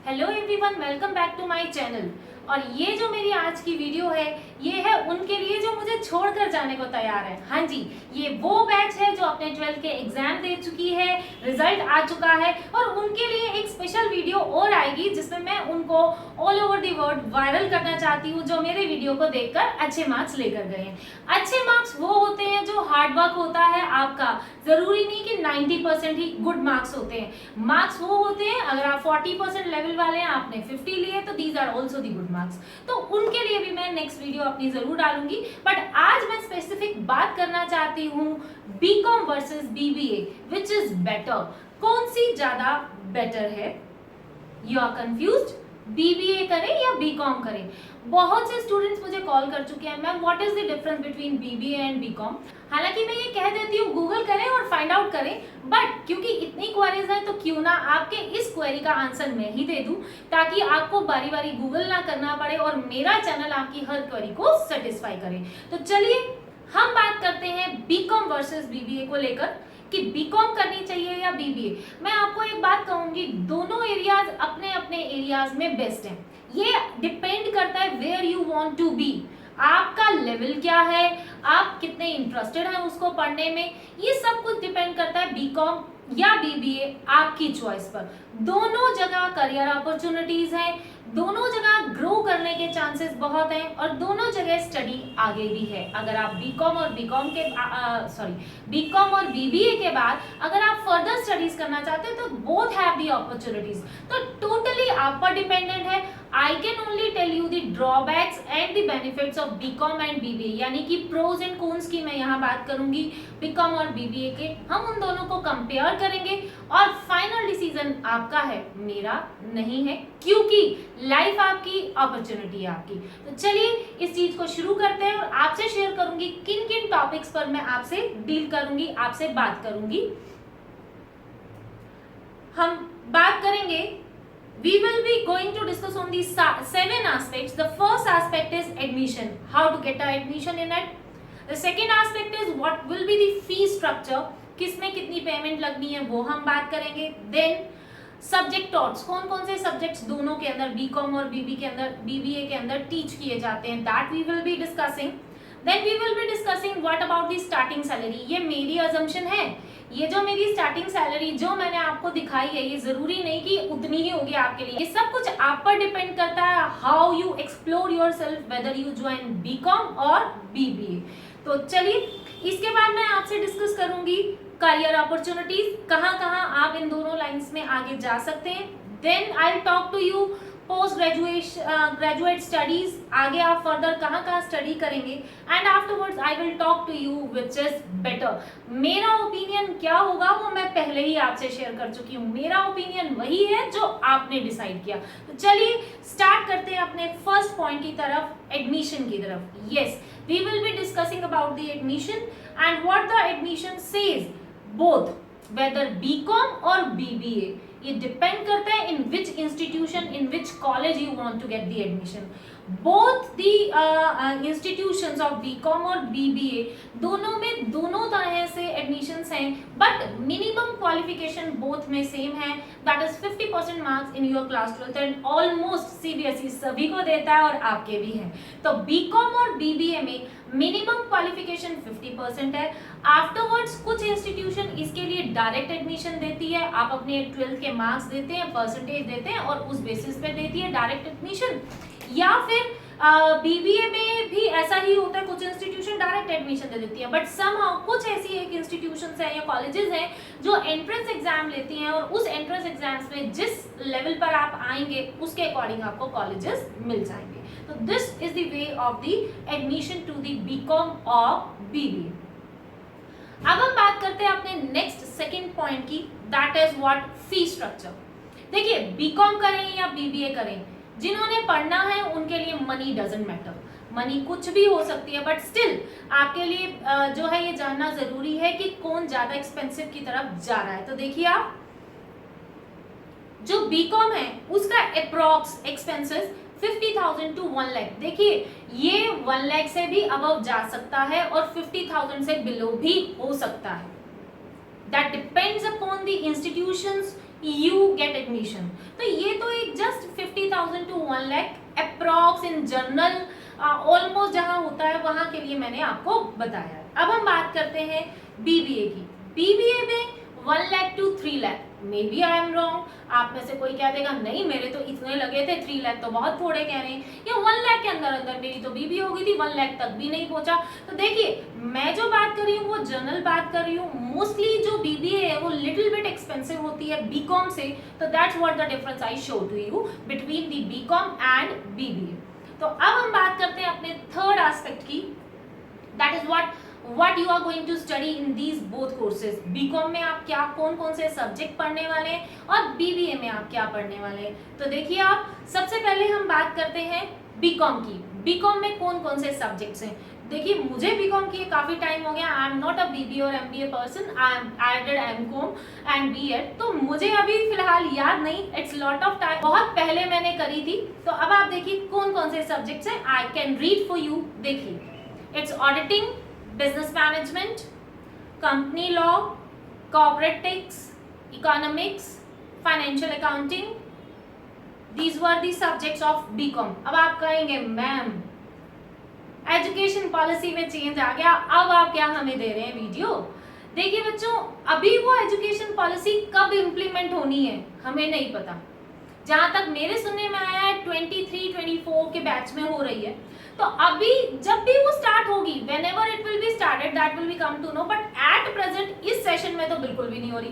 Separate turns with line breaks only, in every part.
Hello everyone, welcome back to my channel. और ये जो मेरी आज की वीडियो है ये है उनके लिए जो मुझे छोड़कर जाने को तैयार है। हाँ जी, ये वो बैच है जो अपने 12th के एग्जाम दे चुकी है, रिजल्ट आ चुका है और उनके लिए एक स्पेशल वीडियो और आएगी जिसमें मैं उनको all over the world viral करना चाहती हूँ जो मेरे वीडियो को देखकर अच्छे मार्क्स लेकर गए हैं। अच्छे मार्क्स वो होते हैं जो हार्ड वर्क होता है आपका, जरूरी नहीं कि 90% ही गुड मार्क्स होते हैं। मार्क्स वो होते हैं, अगर आप 40% लेवल वाले हैं, आपने 50 लिए तो these are also the good marks. तो उनके लिए भी मैं नेक्स्ट वीडियो अपनी जरूर डालूंगी, बट आज मैं स्पेसिफिक बात करना चाहती हूँ BCom versus BBA, which is better. कौन सी ज्यादा बेटर है? यू आर कंफ्यूज्ड, बीबीए करें या बीकॉम करें? बहुत से स्टूडेंट्स मुझे कॉल कर चुके हैं, ma'am what is the difference between BBA and BCom. हालांकि मैं ये कह देती हूँ गूगल करें और फाइंड आउट करें, बट क्योंकि इतनी क्वेरीज हैं तो क्यों ना आपके इस क्वेरी का आंसर मैं ही दे दूं, ताकि आपको बारी बारी गूगल ना करना पड़े और मेरा चैनल आपकी हर क्वेरी को सेटिस्फाई करे। तो चलिए हम बात करते हैं बीकॉम वर्सेस बीबीए को लेकर कि बीकॉम करनी चाहिए या बीबीए। मैं आपको एक बात कहूंगी, दोनों एरियाज अपने अपने एरियाज में बेस्ट हैं। ये डिपेंड करता है where you want to be, आपका लेवल क्या है, आप कितने इंटरेस्टेड हैं उसको पढ़ने में, ये सब कुछ डिपेंड करता है बीकॉम या बीबीए आपकी चॉइस पर। दोनों जगह करियर अपॉर्चुनिटीज हैं, दोनों जगह ग्रो करने के चांसेस बहुत हैं और दोनों जगह स्टडी आगे भी है। अगर आप बीकॉम और बीकॉम और बीबीए के बाद अगर आप फर्दर स्टडीज करना चाहते हैं तो बोथ हैव दी अपॉर्चुनिटीज। तो टोटली आप पर डिपेंडेंट है। I can only tell you the drawbacks and the benefits of BCom and BBA, यानी कि प्रोज एंड कॉन्स की मैं यहाँ बात करूंगी बीकॉम और बीबीए के। हम उन दोनों को कंपेयर करेंगे और फाइनल डिसीजन आपका है, मेरा नहीं है, क्योंकि लाइफ आपकी, अपॉर्चुनिटी आपकी। तो चलिए इस चीज को शुरू करते हैं और आपसे शेयर करूंगी किन किन टॉपिक्स पर मैं आपसे डील करूंगी, आपसे बात करूंगी। हम बात करेंगे, we will be going to discuss on these 7 aspects. The first aspect is admission, how to get a admission in it. The second aspect is what will be the fee structure, किसमें कितनी payment लगनी है वो हम बात करेंगे। Then subject thoughts, कौन कौन से सब्जेक्ट्स दोनों के अंदर, बीकॉम और बीबीए के अंदर टीच किए जाते हैं, that we will be discussing. Then we will be discussing what about the starting salary. ये मेरी अजम्पशन है, ये जो मेरी स्टार्टिंग सैलरी जो मैंने आपको दिखाई है ये जरूरी नहीं कि उतनी ही होगी आपके लिए। ये सब कुछ आप पर डिपेंड करता है, how you explore yourself, whether you join BCom और बीबीए। तो चलिए इसके बाद मैं आपसे डिस्कस करूंगी करियर अपॉर्चुनिटीज, कहाँ कहाँ आप इन दोनों लाइंस में आगे जा सकते हैं। Then I talk to you post graduate studies, आगे आप फर्दर कहाँ कहाँ स्टडी करेंगे। And afterwards I will talk to you which is better. मेरा ओपिनियन क्या होगा वो मैं पहले ही आपसे शेयर कर चुकी हूँ, मेरा ओपिनियन वही है जो आपने डिसाइड किया। तो चलिए स्टार्ट करते हैं अपने फर्स्ट पॉइंट की तरफ, एडमिशन की तरफ। Yes, we will be discussing about the admission and what the admission says both, whether BCom और बीबीए। ये डिपेंड करता है in which institution, in which college you want to get the admission. Both the institutions of BCom और BBA, दोनों में दोनों तरह से एडमिशंस हैं, बट मिनिमम क्वालिफिकेशन बोथ में सेम है, that is 50% marks in your class 12th and almost CBSE सभी को देता है और आपके भी हैं। तो बीकॉम और बीबीए में मिनिमम क्वालिफिकेशन 50% है। आफ्टरवर्ड्स कुछ इंस्टीट्यूशन इसके लिए डायरेक्ट एडमिशन देती है, आप अपने 12th के मार्क्स देते हैं, परसेंटेज देते हैं और उस बेसिस पे देती है डायरेक्ट एडमिशन। या फिर बीबीए में भी ऐसा ही होता है, कुछ इंस्टीट्यूशन डायरेक्ट एडमिशन दे देती है, बट समहाउ कुछ ऐसी एक इंस्टीट्यूशंस हैं या कॉलेजेस हैं जो एंट्रेंस एग्जाम लेती हैं और उस एंट्रेंस एग्जाम्स में जिस लेवल पर आप आएंगे उसके अकॉर्डिंग आपको कॉलेजेस मिल जाएंगे। तो this is the way of the admission to the BCom और बीबीए। अब हम बात करते हैं अपने नेक्स्ट सेकंड पॉइंट की, that is what fee structure. देखिए बीकॉम करें या बीबीए करें, जिन्होंने पढ़ना है उनके लिए मनी डजंट मैटर, मनी कुछ भी हो सकती है, बट स्टिल आपके लिए जो है ये जानना जरूरी है कि कौन ज्यादा एक्सपेंसिव की तरफ जा रहा है। तो देखिए आप, जो बीकॉम है उसका अप्रॉक्स एक्सपेंसेस 50,000 to 1 लाख। देखिए ये 1 लाख से भी अबव जा सकता है और 50,000 से बिलो भी हो सकता है। That depends upon the institutions you get admission. तो ये तो एक just 1 lakh approx in general almost जहां होता है वहां के लिए मैंने आपको बताया है। अब हम बात करते हैं बीबीए की। बीबीए में 1 lakh to 3 lakh, maybe I am wrong, आप में से कोई कह देगा नहीं मेरे तो इतने लगे थे, 3 लाख तो बहुत थोड़े कह रहे हैं, या 1 लाख के अंदर अंदर मेरी तो बीबीए हो गई थी, 1 लाख तक भी नहीं पहुंचा। तो देखिए मैं जो बात कर रही हूँ वो जनरल बात कर रही हूँ। मोस्टली जो बीबीए है वो लिटिल बिट एक्सपेंसिव होती है बीकॉम से, तो that's what the difference I show to you between the BCom and BBA. तो अब हम बात करते हैं अपने थर्ड एस्पेक्ट की, that is what you are going to study in these both courses। BCom में आप क्या कौन कौन से सब्जेक्ट पढ़ने वाले हैं और बीबीए में आप क्या पढ़ने वाले हैं। तो देखिए आप, सबसे पहले हम बात करते हैं बीकॉम की। बीकॉम में कौन कौन से सब्जेक्ट्स हैं। देखिए मुझे बीकॉम किए काफी टाइम हो गया, I am not a BBA और MBA person, I did MCom and BEd, तो मुझे अभी फिलहाल याद नहीं, इट्स लॉट ऑफ टाइम, बहुत पहले मैंने करी थी। तो अब आप देखिए कौन कौन से सब्जेक्ट्स हैं, I can read for you. देखिए it's auditing, business management, company law, corporate tax, economics, financial accounting, these were the subjects of BCom। अब आप कहेंगे मैम एजुकेशन पॉलिसी में चेंज आ गया, अब आप क्या हमें दे रहे हैं वीडियो। देखिए बच्चों, अभी वो एजुकेशन पॉलिसी कब इम्प्लीमेंट होनी है हमें नहीं पता। जहां तक मेरे सुनने में आया है 23-24 के बैच में हो रही है, तो अभी जब भी वो स्टार्ट होगी, whenever it will be started that will be come to know, but at present इस सेशन में तो बिल्कुल भी नहीं हो रही।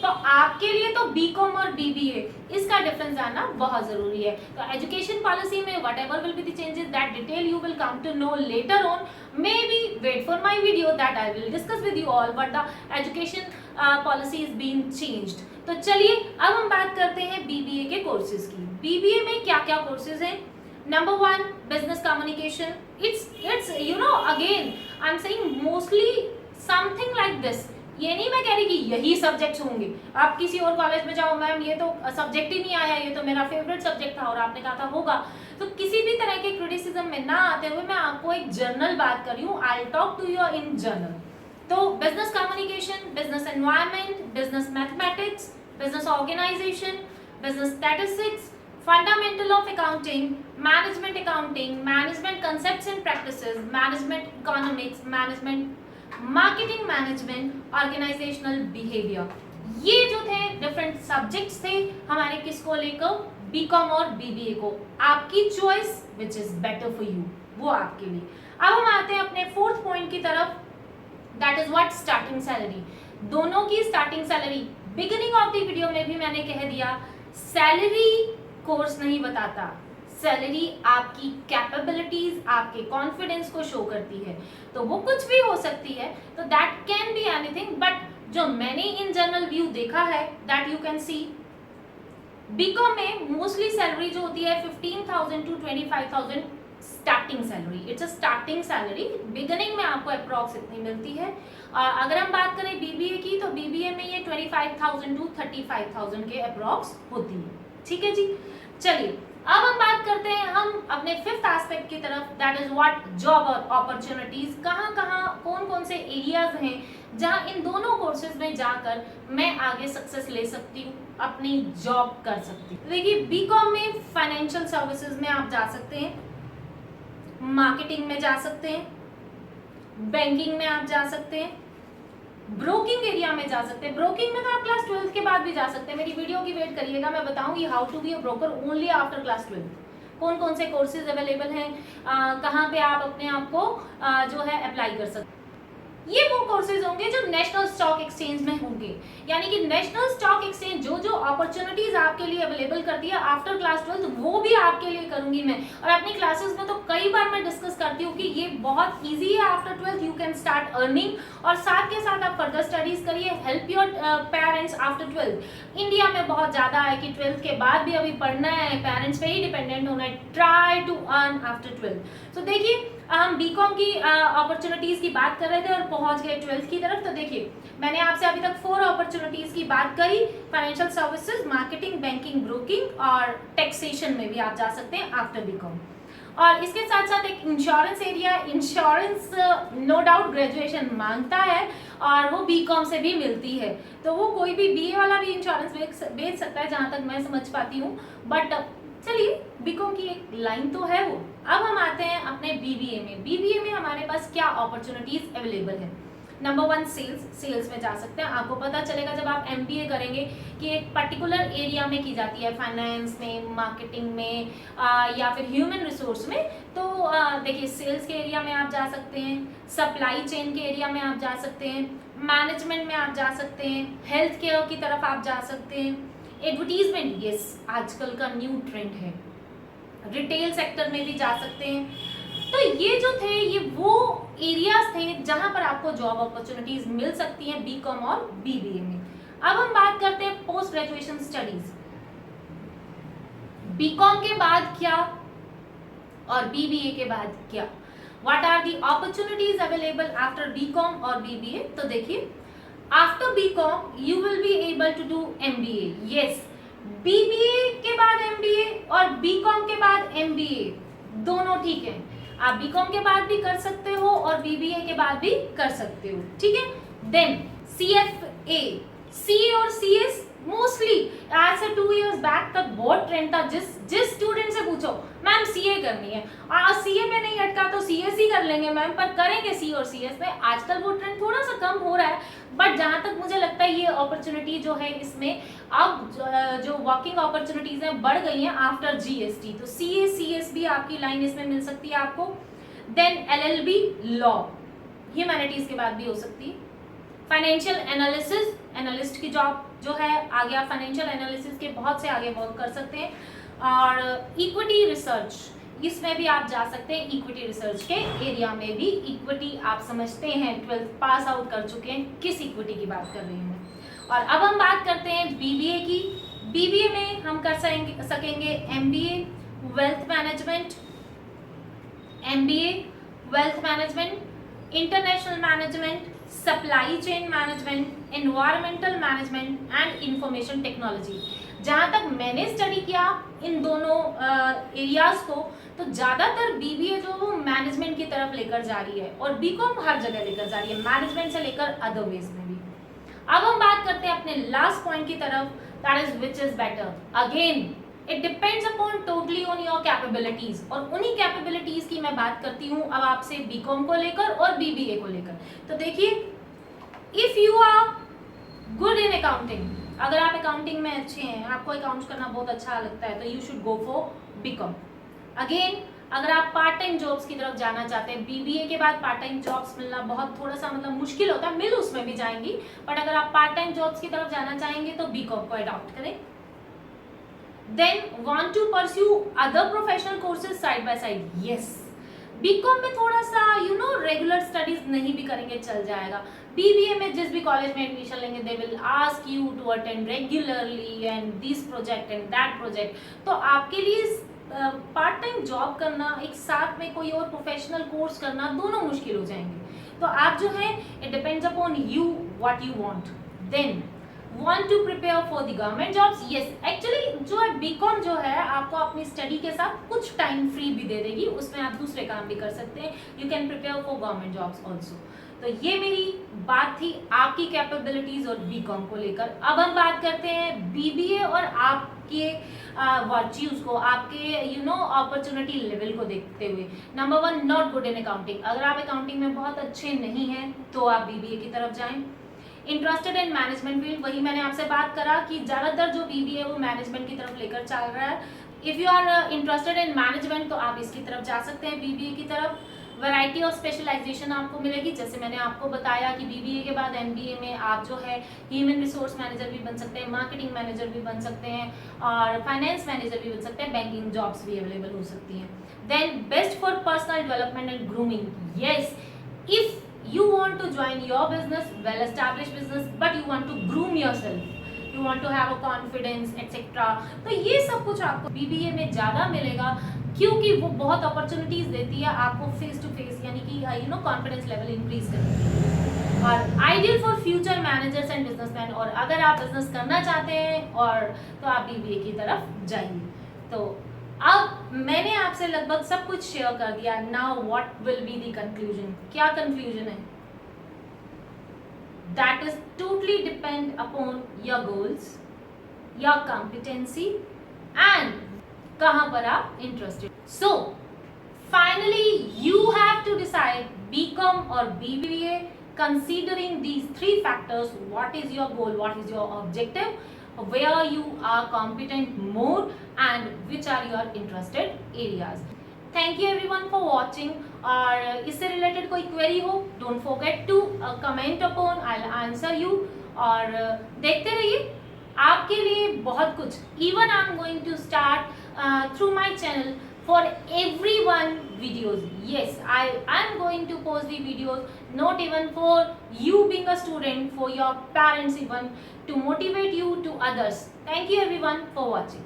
तो आपके लिए तो बीकॉम और बीबीए इसका डिफरेंस जानना बहुत जरूरी है। तो एजुकेशन पॉलिसी में whatever will be the changes, that detail you will come to know later on, maybe wait for my video that I will discuss with you all what the education policy is being changed। तो चलिए अब हम बात करते हैं BBA के courses की। BBA में क्या क्या कोर्सेज हैं। Number 1, business communication। It's you know again I'm saying mostly something like this। ये नहीं मैं कह रही कि यही सब्जेक्ट्स होंगे। आप किसी और कॉलेज में जाओ, मैम ये तो सब्जेक्ट ही नहीं आया, ये तो मेरा फेवरेट सब्जेक्ट था और आपने कहा था होगा। तो किसी भी तरह के क्रिटिसिज्म में ना आते हुए मैं आपको एक जनरल बात कर रही हूँ, I talk to you in general. तो business communication, business environment, business mathematics, business organisation, business statistics, fundamental of accounting, management concepts and practices, management economics, management marketing management, organizational behavior। ये जो थे different subjects थे हमारे किसको लेकर, BCom और BBA को। आपकी choice which is better for you, वो आपके लिए। अब हम आते हैं अपने फोर्थ पॉइंट की तरफ, that is what starting salary. दोनों की starting salary beginning of the video में भी मैंने कह दिया, सैलरी कोर्स नहीं बताता, सैलरी आपकी कैपेबिलिटीज, आपके कॉन्फिडेंस को शो करती है। तो वो कुछ भी हो सकती है, तो that can be anything, but जो मैंने इन जनरल व्यू देखा है that you can see, BCom में मोस्टली सैलरी जो होती है 15,000 to 25,000 starting salary. It's a starting salary, beginning में आपको अप्रॉक्स इतनी मिलती है। और अगर हम बात करें बीबीए की, तो बीबीए में ये 25,000 to 35,000 के अप्रॉक्स होती है। ठीक है जी, चलिए अब हम बात करते हैं हम अपने फिफ्थ एस्पेक्ट की तरफ, that is what job opportunities. कहाँ कौन कौन से एरियाज हैं जहां इन दोनों कोर्सेज में जाकर मैं आगे सक्सेस ले सकती हूँ, अपनी जॉब कर सकती हूँ। देखिए बीकॉम में फाइनेंशियल सर्विसेज में आप जा सकते हैं, मार्केटिंग में जा सकते हैं, बैंकिंग में आप जा सकते हैं, ब्रोकिंग एरिया में जा सकते हैं। ब्रोकिंग में तो आप क्लास 12 के बाद भी जा सकते हैं। मेरी वीडियो की वेट करिएगा, मैं बताऊंगी how to be a broker only after class 12। कौन कौन से कोर्सेज अवेलेबल हैं, कहाँ पे आप अपने आप को जो है अप्लाई कर सकते हैं। ये वो कोर्सेज होंगे जो नेशनल स्टॉक एक्सचेंज में होंगे, यानी कि नेशनल स्टॉक एक्सचेंज जो जो अपॉर्चुनिटीज आपके लिए अवेलेबल करती है आफ्टर क्लास 12 वो भी आपके लिए करूंगी मैं। और अपनी क्लासेस में तो कई बार मैं डिस्कस करती हूँ कि ये बहुत इजी है, after 12 you can start earning, और साथ के साथ आप फर्दर स्टडीज करिए, help your parents after 12। India में बहुत ज्यादा है कि 12th के बाद भी अभी पढ़ना है, पेरेंट्स पे ही डिपेंडेंट होना है, ट्राई टू अर्न आफ्टर 12। तो देखिए हम बीकॉम की अपॉर्चुनिटीज की बात कर रहे थे और पहुंच गए 12th की तरफ। तो देखिए मैंने आपसे अभी तक 4 अपॉर्चुनिटीज की बात करी, financial services, marketing, banking, broking और टैक्सेशन में भी आप जा सकते हैं आफ्टर बीकॉम। और इसके साथ साथ एक insurance area, insurance no doubt graduation मांगता है और वो बीकॉम से भी मिलती है, तो वो कोई भी बीए वाला भी इंश्योरेंस बेच सकता है जहां तक मैं समझ पाती हूँ, बट चलिए बीकॉम की एक लाइन तो है वो। अब हम आते हैं अपने बीबीए में। बीबीए में हमारे पास क्या अपॉर्चुनिटीज अवेलेबल है। नंबर 1 सेल्स में जा सकते हैं। आपको पता चलेगा जब आप एमबीए करेंगे कि एक पर्टिकुलर एरिया में की जाती है, फाइनेंस में, मार्केटिंग में या फिर ह्यूमन रिसोर्स में। तो देखिए सेल्स के एरिया में आप जा सकते हैं, सप्लाई चेन के एरिया में आप जा सकते हैं, मैनेजमेंट में आप जा सकते हैं, हेल्थ केयर की तरफ आप जा सकते हैं, एडवर्टीजमेंट, यस आजकल का न्यू ट्रेंड है, रिटेल सेक्टर में भी जा सकते हैं। तो ये जो थे ये वो एरियाज थे जहां पर आपको जॉब अपॉर्चुनिटीज मिल सकती हैं बीकॉम और बीबीए में। अब हम बात करते हैं पोस्ट ग्रेजुएशन स्टडीज। बीकॉम के बाद क्या और बीबीए के बाद क्या, what are the opportunities available after BCom और बीबीए। तो देखिए after BCom you will be able to do MBA, yes BBA के बाद एमबीए और बीकॉम के बाद एमबीए दोनों ठीक है। आप बीकॉम के बाद भी कर सकते हो और बीबीए के बाद भी कर सकते हो, ठीक है। देन सीएफए, सी और सीएस मोस्टली आज से 2 इयर्स बैक तक बहुत ट्रेंड था। जिस स्टूडेंट से पूछो मैम सीए करनी है, सीए में नहीं अटका तो सीएस ही कर लेंगे मैम, पर करेंगे सी और सीएस में। आजकल वो ट्रेंड थोड़ा सा कम हो रहा है, बट जहां तक मुझे लगता है ये अपॉर्चुनिटी जो है इसमें अब जो वर्किंग अपॉर्चुनिटीज हैं बढ़ गई हैं आफ्टर जीएसटी। तो सीए सीएस भी आपकी लाइन इसमें मिल सकती है आपको। देन एलएलबी, लॉ, ह्यूमैनिटीज के बाद भी हो सकती है। फाइनेंशियल एनालिसिस, एनालिस्ट की जॉब जो है आगे आप फाइनेंशियल एनालिसिस के बहुत से आगे वर्क कर सकते हैं। और इक्विटी रिसर्च, इसमें भी आप जा सकते हैं। इक्विटी रिसर्च के एरिया में भी इक्विटी आप समझते हैं, 12th पास आउट कर चुके हैं, किस इक्विटी की बात कर रही हूँ मैं। और अब हम बात करते हैं बीबीए की। बीबीए में हम कर सकेंगे MBA wealth management, MBA wealth management, international management, supply chain management, environmental management and information technology. जहां तक मैंने स्टडी किया इन दोनों एरियाज को, तो ज्यादातर बीबीए जो वो मैनेजमेंट की तरफ लेकर जा रही है और बीकॉम हर जगह लेकर जा रही है, मैनेजमेंट से लेकर अदर वेज में भी। अब हम बात करते हैं अपने लास्ट पॉइंट की तरफ, that is which is better. Again it depends upon totally on your capabilities, और उन्हीं कैपेबिलिटीज की मैं बात करती हूँ अब आपसे बीकॉम को लेकर और बीबीए को लेकर। तो देखिए if you are good in accounting, अगर आप अकाउंटिंग में अच्छे हैं, आपको अकाउंट्स करना बहुत अच्छा लगता है, तो you should go for BCom. Again अगर आप पार्ट टाइम जॉब्स की तरफ जाना चाहते हैं, बीबीए के बाद पार्ट टाइम जॉब्स मिलना बहुत थोड़ा सा मतलब मुश्किल होता है, मिल उसमें भी जाएंगी, बट अगर आप पार्ट टाइम जॉब्स की तरफ जाना चाहेंगे तो बीकॉम को अडॉप्ट करें। Then want to pursue other professional courses side by side, yes BCom में थोड़ा सा रेगुलर स्टडीज नहीं भी करेंगे चल जाएगा। बीबीए में जिस भी कॉलेज में एडमिशन लेंगे they will ask you to attend regularly and this project and that project. तो आपके लिए पार्ट टाइम जॉब करना, एक साथ में कोई और प्रोफेशनल कोर्स करना, दोनों मुश्किल हो जाएंगे। तो आप जो है it depends upon you what you want. Then want to prepare for the government jobs, yes actually जो है बीकॉम जो है आपको अपनी स्टडी के साथ कुछ टाइम फ्री भी दे देगी, उसमें आप दूसरे काम भी कर सकते हैं। You can prepare for government jobs also. तो ये मेरी बात थी आपकी कैपेबिलिटीज और बीकॉम को लेकर। अब हम बात करते हैं बीबीए और आपके वर्च्यूज को, आपके अपॉर्चुनिटी लेवल को देखते हुए। Number 1 not good in accounting, अगर आप अकाउंटिंग में बहुत अच्छे नहीं हैं तो आप बीबीए की तरफ जाएं। इंटरेस्टेड इन मैनेजमेंट फील्ड, वही मैंने आपसे बात करा कि ज़्यादातर जो बीबीए है वो मैनेजमेंट की तरफ लेकर चल रहा है। If you are interested in management तो आप इसकी तरफ जा सकते हैं बीबीए की तरफ। वैरायटी ऑफ स्पेशलाइजेशन आपको मिलेगी, जैसे मैंने आपको बताया कि बीबीए के बाद एमबीए में आप जो है ह्यूमन रिसोर्स मैनेजर भी बन सकते हैं, मार्केटिंग मैनेजर भी बन सकते हैं और फाइनेंस मैनेजर भी बन सकते हैं, बैंकिंग जॉब्स भी अवेलेबल हो सकती हैं। Then best for personal development and grooming, yes if you want to join your business, well established business, but you want to groom yourself, you want to have a confidence etc, तो ये सब कुछ आपको BBA में ज़्यादा मिलेगा क्योंकि वो बहुत अपॉर्चुनिटीज देती है आपको फेस टू फेस, यानी कि कॉन्फिडेंस लेवल इंक्रीज करने। और ideal for future managers and businessman, और अगर आप बिजनेस करना चाहते हैं और तो आप बीबीए की तरफ जाइए। तो अब मैंने आपसे लगभग सब कुछ शेयर कर दिया। Now what will be the conclusion, क्या कंक्लूजन है? That is totally depend upon your goals, your competency and कहाँ पर आप interested. So finally you have to decide BCom or BBA considering these three factors. What is your goal, what is your objective, where you are competent more, and which are your interested areas. Thank you everyone for watching. और इससे related कोई query हो, don't forget to comment upon, I will answer you. और देखते रहिए, आपके लिए बहुत कुछ, even I am going to start through my channel for everyone videos. Yes, I am going to post the videos not even for you being a student, for your parents even, to motivate you to others. Thank you everyone for watching.